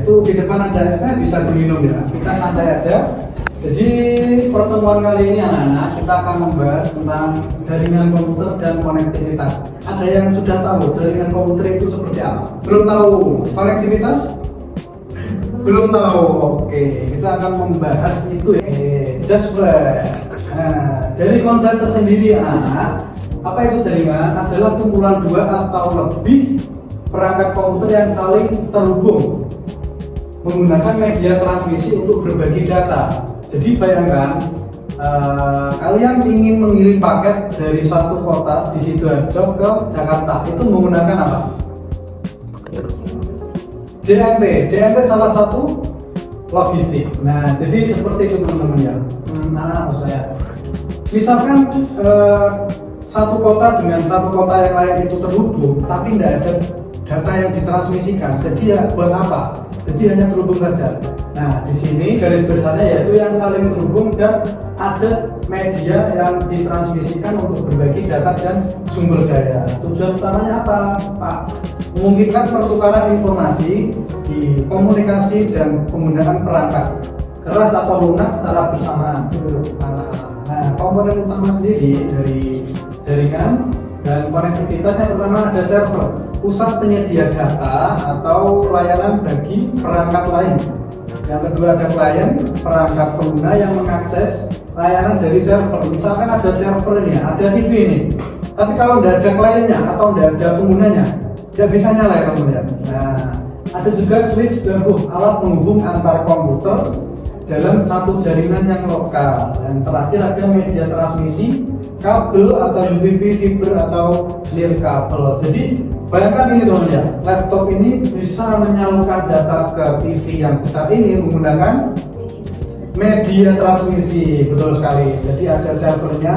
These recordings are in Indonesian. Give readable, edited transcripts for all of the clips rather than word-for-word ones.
itu di depan ada esnya, bisa diminum ya. Kita santai aja. Jadi pertemuan kali ini anak-anak kita akan membahas tentang jaringan komputer dan konektivitas. Ada yang sudah tahu jaringan komputer itu seperti apa? Belum tahu konektivitas? Belum tahu. Oke, kita akan membahas itu ya. Jasper. Nah, dari konsep tersendiri anak, apa itu jaringan? Adalah kumpulan dua atau lebih perangkat komputer yang saling terhubung menggunakan media transmisi untuk berbagi data. Jadi bayangkan kalian ingin mengirim paket dari satu kota di Sidoarjo ke Jakarta, itu menggunakan apa? JNT salah satu logistik. Nah, jadi seperti itu teman-teman ya. Maksud saya, misalkan satu kota dengan satu kota yang lain itu terhubung, tapi tidak ada data yang ditransmisikan. Jadi ya buat apa? Jadi hanya terhubung saja. Nah, di sini garis besarnya yaitu yang saling terhubung dan ada media yang ditransmisikan untuk berbagi data dan sumber daya. Tujuan utamanya apa, Pak? Memungkinkan pertukaran informasi di komunikasi dan penggunaan perangkat keras atau lunak secara bersamaan. Nah, komponen utama sendiri dari jaringan dan konektivitas yang pertama ada server, pusat penyedia data atau layanan bagi perangkat lain. Yang kedua ada klien, perangkat pengguna yang mengakses layanan dari server. Misalkan ada server ini, ada TV ini, tapi kalau tidak ada kliennya atau tidak ada penggunanya, tidak bisa nyala ya teman-teman. Nah, ada juga switch dan hub, alat penghubung antar komputer dalam satu jaringan yang lokal. Dan terakhir ada media transmisi, kabel atau UTP, fiber atau nirkabel. Jadi bayangkan ini teman-teman ya, laptop ini bisa menyalurkan data ke TV yang besar ini menggunakan media transmisi. Betul sekali. Jadi ada servernya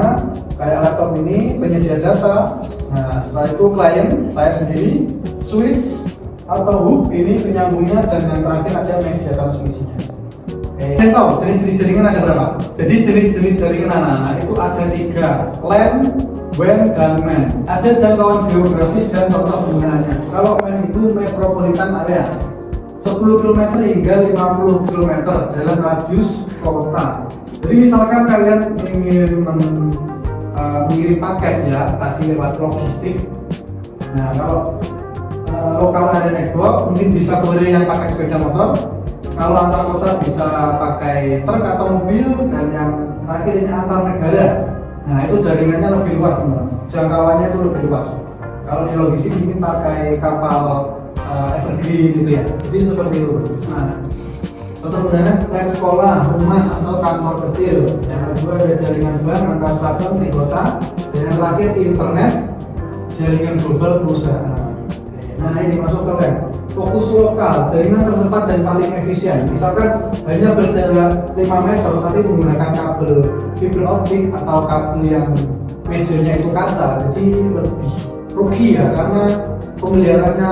kayak laptop ini, penyedia data. Nah, setelah itu klien saya sendiri, switch atau hub ini penyambungnya, dan yang terakhir ada media transmisinya. Kalian tahu jenis-jenis jaringan ada berapa? Jadi jenis-jenis jaringan anak-anak itu ada 3, LAN, WAN, dan MAN. Ada jangkauan geografis dan contoh penggunaannya. Kalau MAN itu metropolitan area, 10 km hingga 50 km dalam radius kota. Jadi misalkan kalian ingin mengirim paket ya, tadi lewat logistik. Nah, kalau lokal ada network, mungkin bisa kurir yang pakai sepeda motor. Kalau antar kota bisa pakai truk atau mobil, dan yang terakhir ini antar negara. Nah, itu jaringannya lebih luas teman, jangkauannya itu lebih luas. Kalau di logistik mungkin pakai kapal evergreen gitu ya. Jadi seperti itu. Nah, contoh penggunanya lab sekolah, rumah atau kantor kecil. Yang kedua ada jaringan bank antar cabang di kota, dan yang terakhir di internet, jaringan global perusahaan. Nah, ini masuk ke lab. Fokus lokal, jaringan tercepat dan paling efisien. Misalkan hanya berjarak 5 meter tapi menggunakan kabel fiber optik atau kabel yang medianya itu kaca, jadi lebih rugi ya, karena pemeliharaannya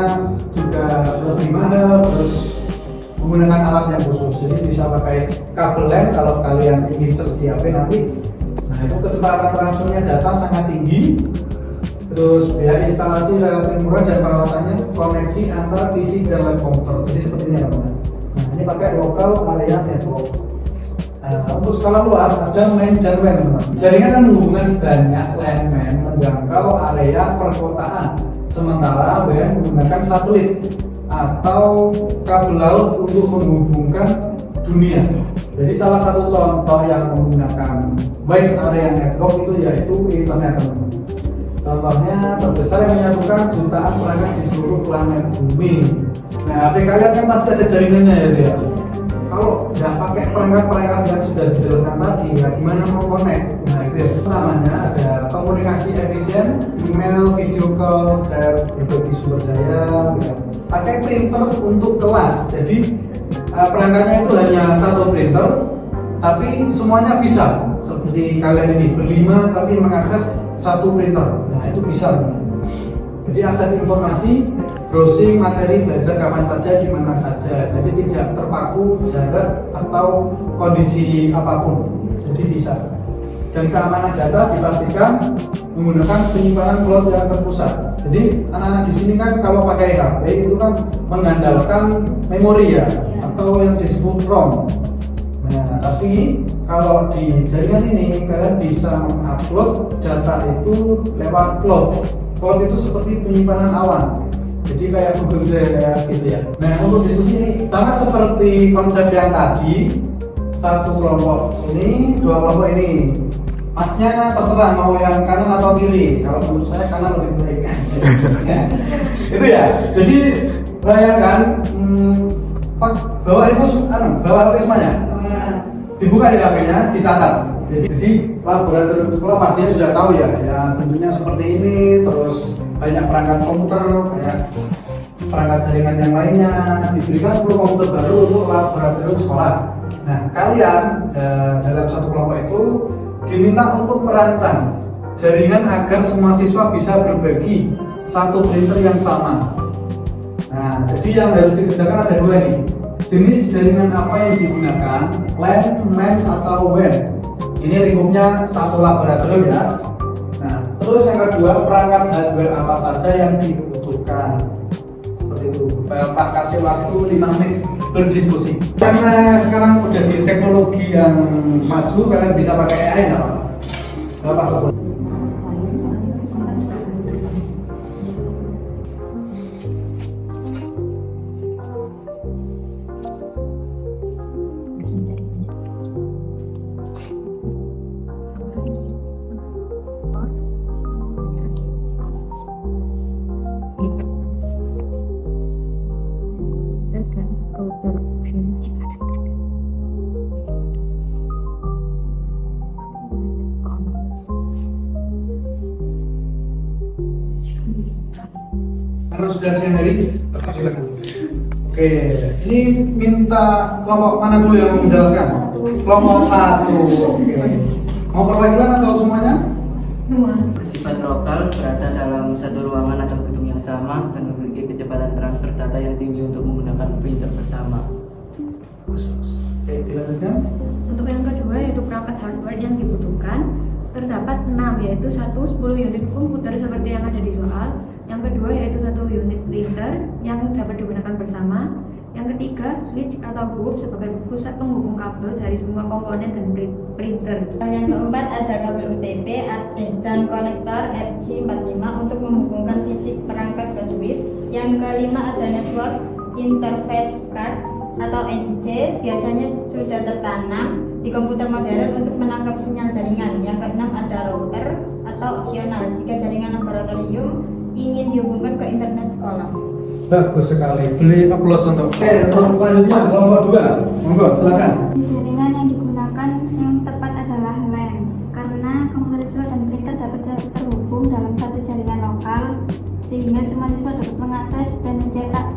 juga lebih mahal, terus menggunakan alat yang khusus. Jadi bisa pakai kabel LAN kalau kalian ingin search di HP nanti. Nah, itu kecepatan transfernya data sangat tinggi. Terus biaya instalasi relatif murah dan perawatannya koneksi antar PC dan lab komputer. Jadi seperti ini teman-teman. Nah, ini pakai local area network. Untuk skala luas ada MAN dan WAN teman-teman. Jaringan yang menghubungkan banyak LAN MAN menjangkau area perkotaan. Sementara WAN menggunakan satelit atau kabel laut untuk menghubungkan dunia. Jadi salah satu contoh yang menggunakan wide area network itu yaitu internet teman-teman. Contohnya terbesar yang menyatukan jutaan perangkat di seluruh planet bumi. Nah, HP kalian kan pasti ada jaringannya ya. Kalau nggak pakai perangkat-perangkat yang sudah dijelaskan tadi, ya gimana mau connect? Nah, itu ya. Namanya ada komunikasi efisien, email, video call, chat, berbagi sumber daya, gitu. Pakai printer untuk kelas. Jadi perangkatnya itu hanya satu printer, tapi semuanya bisa. Seperti kalian ini berlima tapi mengakses satu printer. Nah, itu bisa. Jadi akses informasi, browsing, materi, belajar kapan saja, di mana saja. Jadi tidak terpaku jarak atau kondisi apapun. Jadi bisa. Dan keamanan data dipastikan menggunakan penyimpanan cloud yang terpusat. Jadi anak-anak di sini kan kalau pakai HP itu kan mengandalkan memori ya, atau yang disebut ROM. Nah, tapi kalau di jaringan ini kalian bisa mengupload data itu lewat cloud. Cloud itu seperti penyimpanan awan. Jadi kayak Google Drive gitu ya. Nah, untuk diskusi ini sama seperti konsep yang tadi, satu kelompok ini, dua kelompok ini. Masnya terserah mau yang kanan atau kiri. Kalau menurut saya kanan lebih baik. Itu ya. Jadi bayangkan bawa HP semuanya. Dibuka ya HP-nya, dicatat. Jadi laboratorium sekolah pastinya sudah tahu ya, bentuknya seperti ini, terus banyak perangkat komputer, banyak perangkat jaringan yang lainnya. Diberikan 10 komputer baru untuk laboratorium sekolah. Nah, kalian dalam satu kelompok itu diminta untuk merancang jaringan agar semua siswa bisa berbagi satu printer yang sama. Nah, jadi yang harus dikerjakan ada dua nih. Jenis jaringan apa yang digunakan, LAN, MAN, atau WAN. Ini lingkupnya satu laboratorium ya. Nah, terus yang kedua, perangkat hardware apa saja yang dibutuhkan. Seperti itu. Pak kasih waktu 5 menit berdiskusi. Karena sekarang udah di teknologi yang maju, kalian bisa pakai AI nggak apa-apa. Nggak apa-apa. Karena sudah sendiri, silakan. Oke, ini minta kelompok mana dulu yang mau menjelaskan? Kelompok 1. Oke. Mau perwakilan atau semuanya? Semua. Bersifat lokal, berada dalam satu ruangan atau gedung yang sama dan memiliki kecepatan transfer data yang tinggi untuk menggunakan printer bersama. Oke, dilanjutkan. Untuk yang kedua yaitu perangkat hardware yang dibutuhkan terdapat 6, yaitu 10 unit komputer seperti yang ada di soal. Yang kedua yaitu 1 unit printer yang dapat digunakan bersama. Yang ketiga, switch atau hub sebagai pusat penghubung kabel dari semua komponen dan printer. Yang keempat ada kabel UTP dan konektor RJ45 untuk menghubungkan fisik perangkat ke switch. Yang kelima ada network interface card atau NIC, biasanya sudah tertanam di komputer modern untuk menangkap sinyal jaringan. Yang keenam ada router atau opsional jika jaringan laboratorium ingin dihubungkan ke internet sekolah. Bagus sekali. Beli applause untuk. Oke, untuk selanjutnya kelompok 2. Monggo, silakan. Jaringan yang digunakan yang tepat adalah LAN karena komputer siswa dan printer dapat terhubung dalam satu jaringan lokal sehingga semua siswa dapat mengakses dan mencetak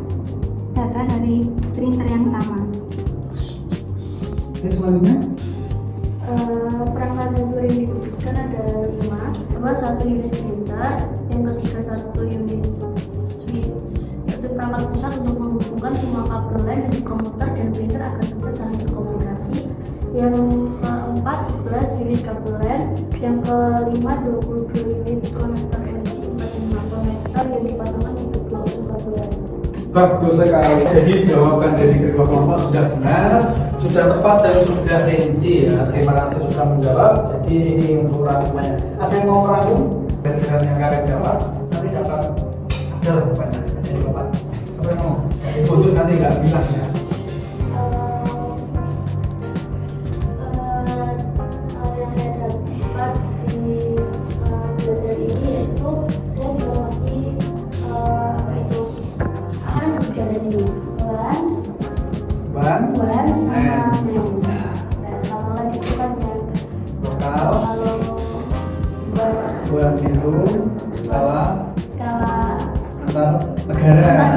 data dari printer yang sama. Oke, selanjutnya. Perangkat hardware yang dibutuhkan ada 5, 1 unit printer, yang ketiga 1 unit switch, yaitu perangkat pusat untuk menghubungkan semua kabel LAN dari komputer dan printer agar bisa saling berkomunikasi. Yang keempat 11 unit kabel LAN, yang kelima 22 unit konektor RJ45 konektor yang dipasangkan di kedua ujung kabel LAN. Bagus sekali. Jadi jawaban dari kedua kelompok sudah benar, sudah tepat dan sudah rinci ya. Terima kasih sudah menjawab. Jadi ini untuk rangkumannya. Ada yang mau merangkum? Dan yang kalian jawab nanti dapat ada banyak. Jadi dapat. Siapa yang mau? Dari pojok nanti nggak bilang ya. Yang saya dapat di belajar ini yaitu saya mengerti apa itu akan berbicara di Ban, WAN sama N. NAN. Dan kalau LAN itu kan yang lokal, kalau buat itu skala antar negara.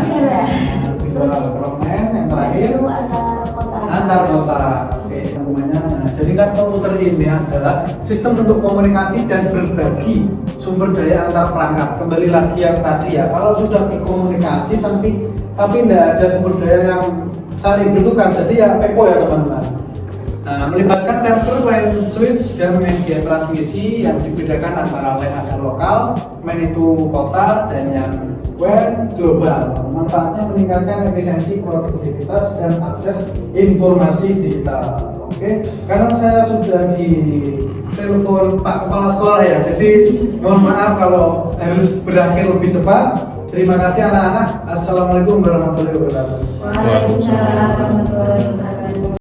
Kalau N yang terakhir itu antar kota. antar kota. Oke, namanya. Nah, jadi kan komputer ini adalah sistem untuk komunikasi dan berbagi sumber daya antar perangkat. Kembali lagi yang tadi ya, kalau sudah dikomunikasi tapi tidak ada sumber daya yang saling bertukar, jadi ya pepo ya teman-teman. Melibatkan server, line switch, dan media transmisi yang dibedakan antara LAN ada lokal, MAN itu kota, dan yang WAN global. Manfaatnya meningkatkan efisiensi, produktivitas, dan akses informasi digital. Oke, karena saya sudah di telepon Pak Kepala Sekolah ya, jadi mohon maaf kalau harus berakhir lebih cepat. Terima kasih anak-anak. Assalamualaikum warahmatullahi wabarakatuh. Waalaikumsalam warahmatullahi wabarakatuh.